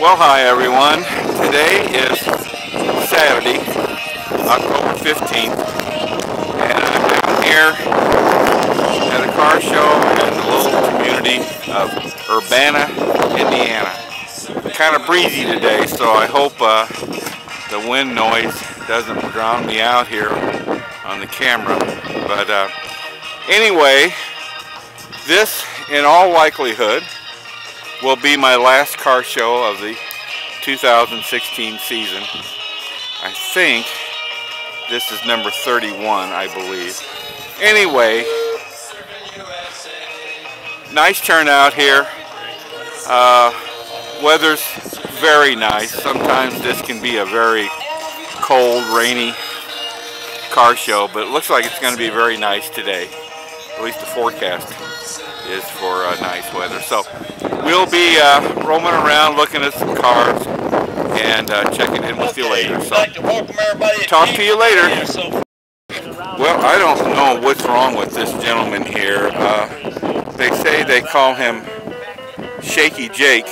Well, hi everyone. Today is Saturday, October 15th, and I'm down here at a car show in the little community of Urbana, Indiana. It's kind of breezy today, so I hope the wind noise doesn't drown me out here on the camera. But anyway, this in all likelihood will be my last car show of the 2016 season. I think this is number 31, I believe. Anyway, nice turnout here. Weather's very nice. Sometimes this can be a very cold, rainy car show, but it looks like it's going to be very nice today. At least the forecast is for nice weather. So we'll be roaming around looking at some cars and checking in with you later. So talk to you later. Well, I don't know what's wrong with this gentleman here. They say they call him Shakey Jake.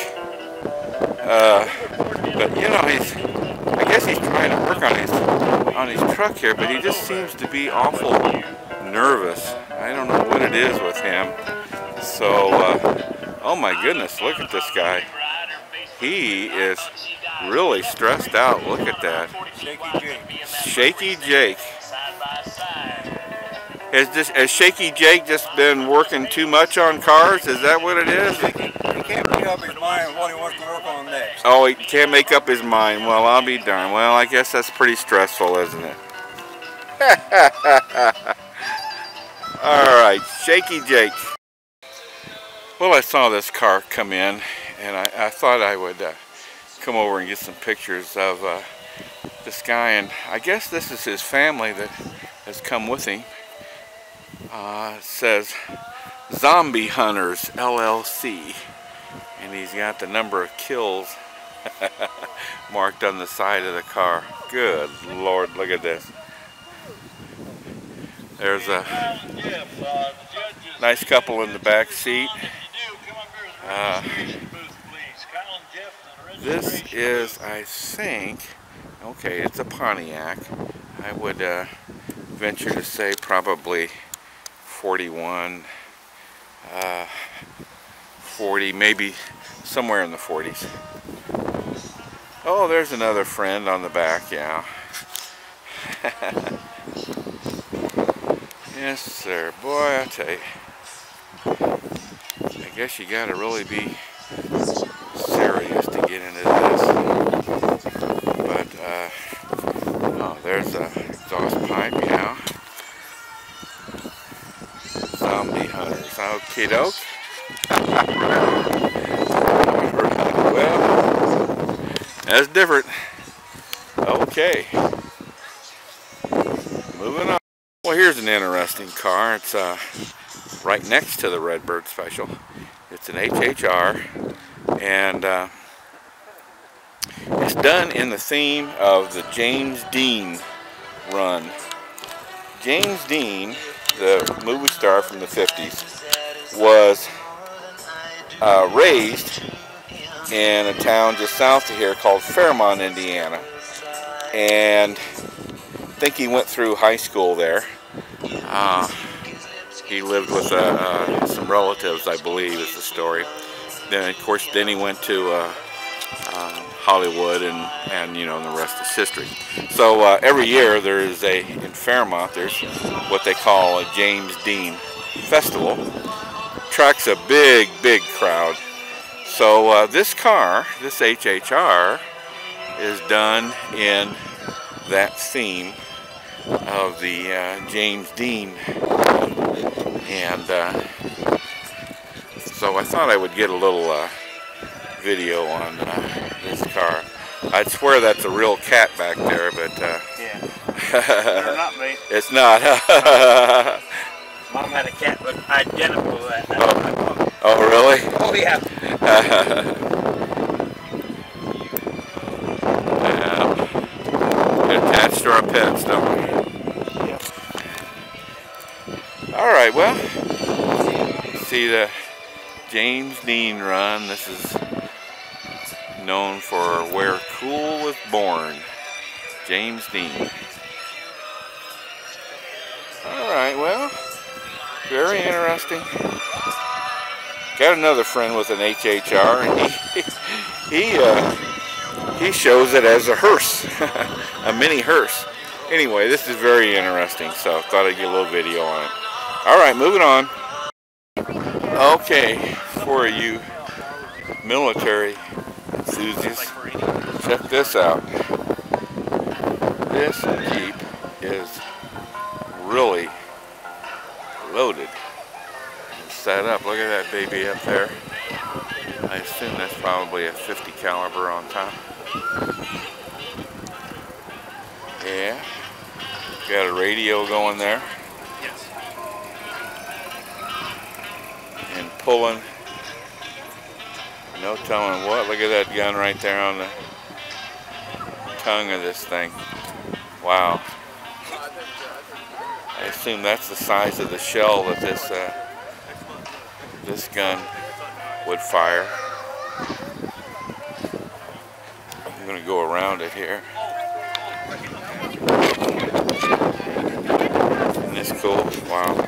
But you know, I guess he's trying to work on his truck here, but he just seems to be awful nervous. I don't know what it is with him. So, oh my goodness, look at this guy. He is really stressed out. Look at that. Shakey Jake. Has Shakey Jake just been working too much on cars? Is that what it is? He can't make up his mind what he wants to work on next. Oh, he can't make up his mind. Well, I'll be darned. Well, I guess that's pretty stressful, isn't it? Alright, Shakey Jake. Well, I saw this car come in, and I thought I would come over and get some pictures of this guy, and I guess this is his family that has come with him. It says Zombie Hunters LLC, and he's got the number of kills marked on the side of the car. Good Lord, look at this. There's a nice couple in the back seat. This is, I think, okay, it's a Pontiac. I would venture to say probably 41, 40, maybe somewhere in the 40s. Oh, there's another friend on the back, yeah. Yes, sir. Boy, I tell you. I guess you gotta really be serious to get into this. But, oh, there's a exhaust pipe, yeah. Zombie Hunters. Okie doke. Well, that's different. Okay. Moving on. Well, here's an interesting car. It's right next to the Redbird Special. It's an HHR, and it's done in the theme of the James Dean run. James Dean, the movie star from the 50s, was raised in a town just south of here called Fairmont, Indiana, and I think he went through high school there. He lived with some relatives, I believe, is the story. Then, of course, then he went to Hollywood, and you know, the rest is history. So every year there is in Fairmont, there's what they call a James Dean Festival. Attracts a big, big crowd. So this car, this HHR, is done in that theme of the James Dean, and so I thought I would get a little video on this car. I'd swear that's a real cat back there, but yeah, better not be. It's not. Mom had a cat look identical to that. Oh, really? Oh, yeah. We're attached to our pets, don't we? Yep. All right, well, see the James Dean run. This is known for Where Cool Was Born, James Dean. Alright, well, very interesting. Got another friend with an HHR, and he shows it as a hearse, a mini hearse. Anyway, this is very interesting, so I thought I'd get a little video on it. Alright, moving on. Okay, for you military enthusiasts, check this out. This Jeep is really loaded and set up. Look at that baby up there. I assume that's probably a 50 caliber on top. Yeah, got a radio going there. Yes. And pulling, no telling what. Look at that gun right there on the tongue of this thing. Wow. I assume that's the size of the shell that this gun would fire. I'm going to go around it here. Isn't this cool? Wow.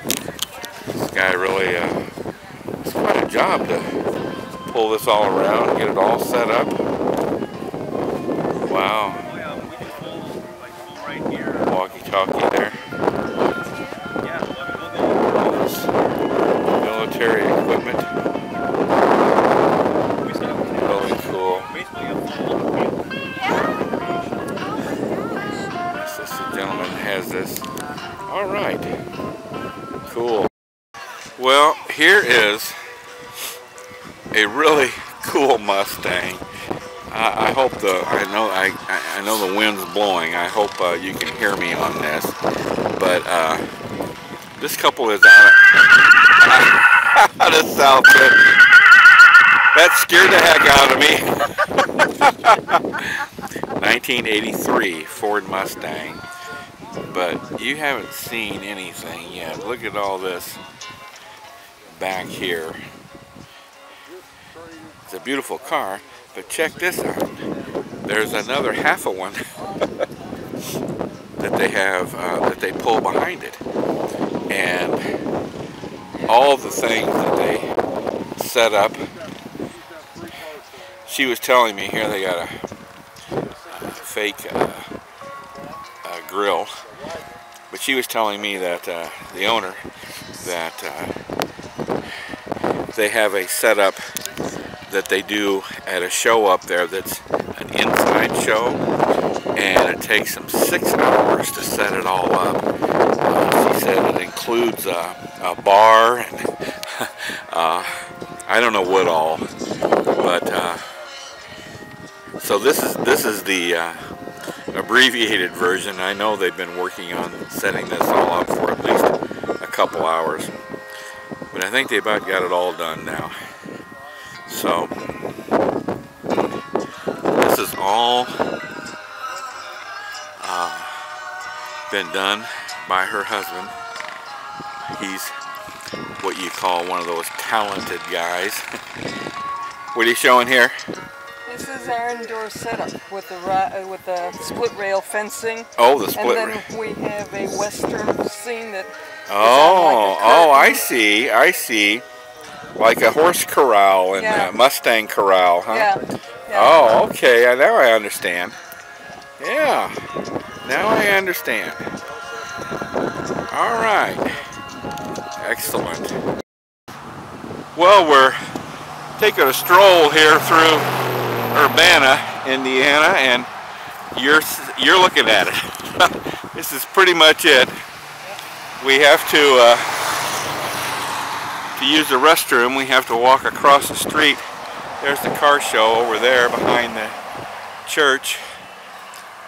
This guy really, it's quite a job to pull this all around, get it all set up. Wow. Walkie-talkie there. Military equipment. Really cool. This gentleman has this. All right. Cool. Well, here is a really cool Mustang. I hope I know the wind's blowing. I hope you can hear me on this. But this couple is out of South Bend. That scared the heck out of me. 1983 Ford Mustang. But you haven't seen anything yet. Look at all this back here. It's a beautiful car, but check this out. There's another half of one that they have, that they pull behind it. And all the things that they set up, she was telling me here they got a fake grill, but she was telling me that the owner, that they have a setup that they do at a show up there that's an inside show, and it takes them 6 hours to set it all up. She said it includes a bar and I don't know what all, but so this is the abbreviated version. I know they've been working on setting this all up for at least a couple hours, but I think they about got it all done now. So this is all been done by her husband. He's what you call one of those talented guys. What are you showing here? This is our indoor setup with the split rail fencing. Oh, the split rail. And then we have a western scene that. Oh, I see. I see. Like a horse corral and a Mustang corral, huh? Yeah. Oh, okay. Now I understand. Yeah. Now I understand. All right. Excellent. Well, we're taking a stroll here through Urbana, Indiana, and you're looking at it. This is pretty much it. We have to use the restroom, we have to walk across the street. There's the car show over there behind the church,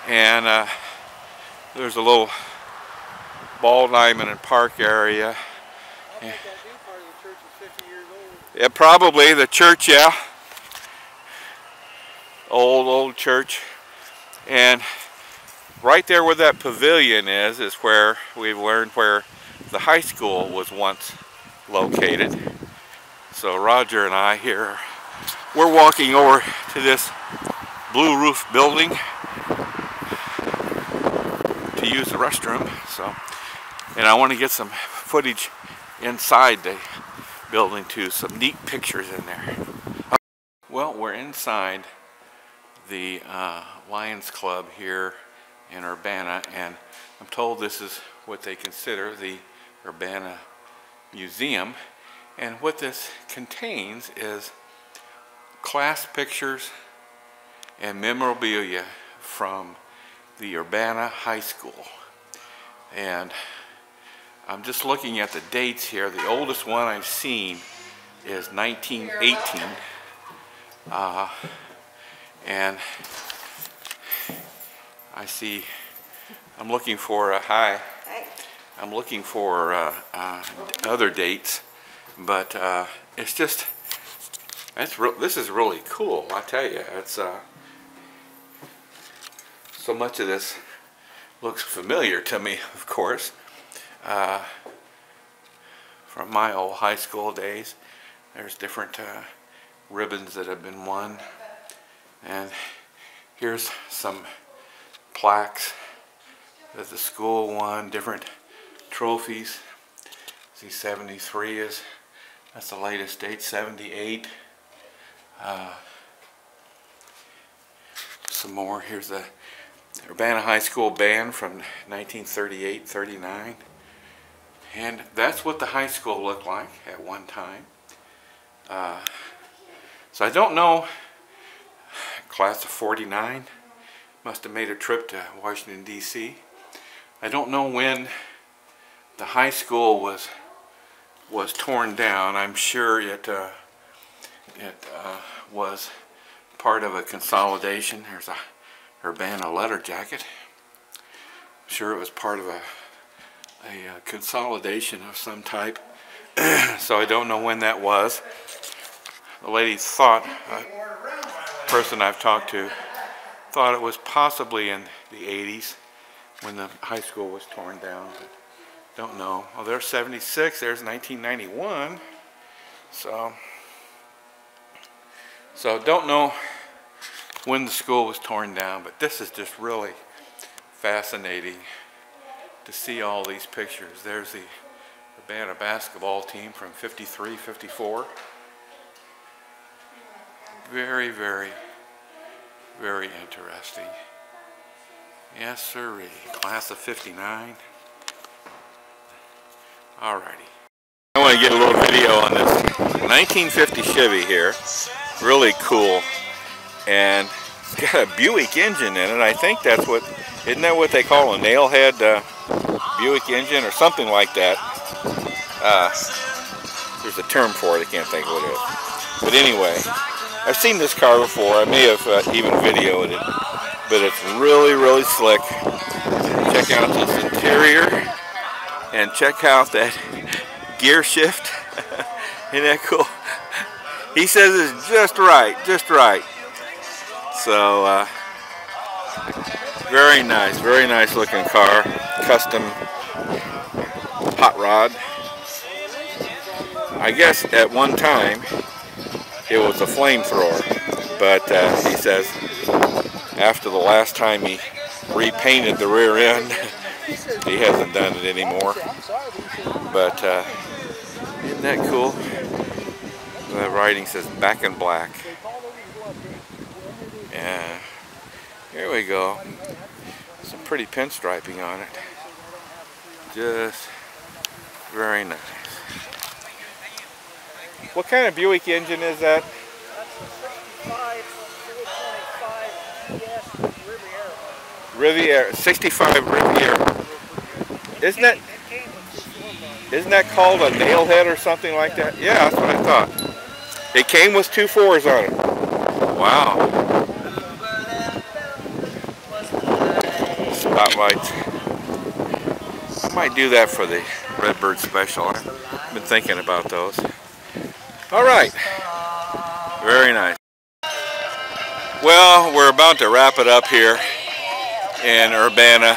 and there's a little ball diamond and park area. Yeah. Yeah, probably the church, yeah. Old church. And right there where that pavilion is where we've learned where the high school was once located. So Roger and I here we're walking over to this blue roof building to use the restroom. So, and I want to get some footage inside the building too. Some neat pictures in there. Well, we're inside the Lions Club here in Urbana, and I'm told this is what they consider the Urbana Museum, and what this contains is class pictures and memorabilia from the Urbana High School. And I'm just looking at the dates here. The oldest one I've seen is 1918, and I see, I'm looking for I'm looking for other dates, but it's just, this is really cool, I tell you. It's so much of this looks familiar to me, of course, from my old high school days. There's different ribbons that have been won, and here's some plaques that the school won, different trophies. See, 73 is, that's the latest date. 78. Some more. Here's the Urbana High School band from 1938-39. And that's what the high school looked like at one time. So I don't know, class of 49 must have made a trip to Washington, D.C. I don't know when the high school was torn down. I'm sure it was part of a consolidation. There's a Urbana letter jacket. I'm sure it was part of a consolidation of some type. So I don't know when that was. The lady thought, person I've talked to, thought it was possibly in the 80s when the high school was torn down. But don't know. Well, there's 76, there's 1991. So don't know when the school was torn down, but this is just really fascinating to see all these pictures. There's the Urbana basketball team from 53, 54. Very, very, very interesting. Yes, sir. Class of 59. Alrighty. I want to get a little video on this 1950 Chevy here. Really cool. And it's got a Buick engine in it. I think that's what, isn't that what they call a nailhead Buick engine or something like that? There's a term for it. I can't think of what it is. But anyway, I've seen this car before. I may have even videoed it. But it's really, really slick. Check out this interior. And check out that gear shift. Isn't that cool? He says it's just right, just right. So, very nice looking car. Custom hot rod. I guess at one time it was a flamethrower, but he says after the last time he repainted the rear end, he hasn't done it anymore. But isn't that cool? The writing says back in black. Yeah, here we go. Some pretty pinstriping on it. Just very nice. What kind of Buick engine is that? Riviera, 65 Riviera. Isn't that called a nailhead or something like that? Yeah, that's what I thought. It came with 2 4s on it. Wow. Spotlights. I might do that for the Redbird Special. I've been thinking about those. All right. Very nice. Well, we're about to wrap it up here in Urbana,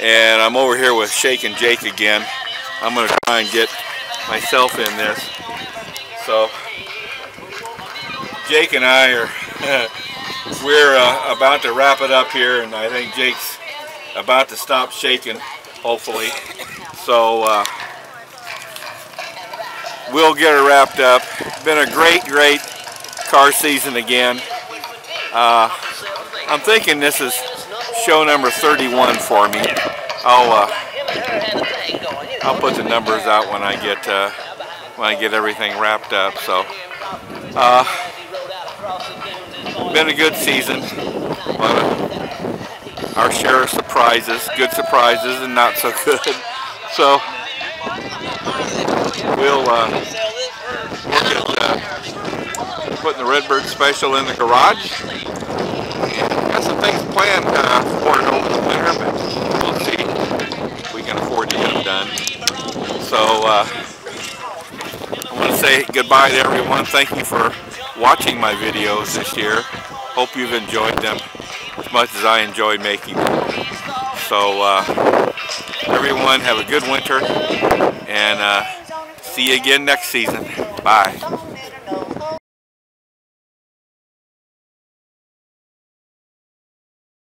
and I'm over here with Shakey Jake again. I'm going to try and get myself in this. So Jake and I are we're about to wrap it up here, and I think Jake's about to stop shaking, hopefully. So we'll get it wrapped up. Been a great car season again. I'm thinking this is show number 31 for me. I'll put the numbers out when I get everything wrapped up. So been a good season. Our share of surprises, good surprises and not so good. So we'll look at putting the Redbird Special in the garage. And got some things planned for it over the winter, but we'll see if we can afford to get them done. So I want to say goodbye to everyone. Thank you for watching my videos this year. Hope you've enjoyed them as much as I enjoyed making them. So everyone have a good winter, and see you again next season. Bye.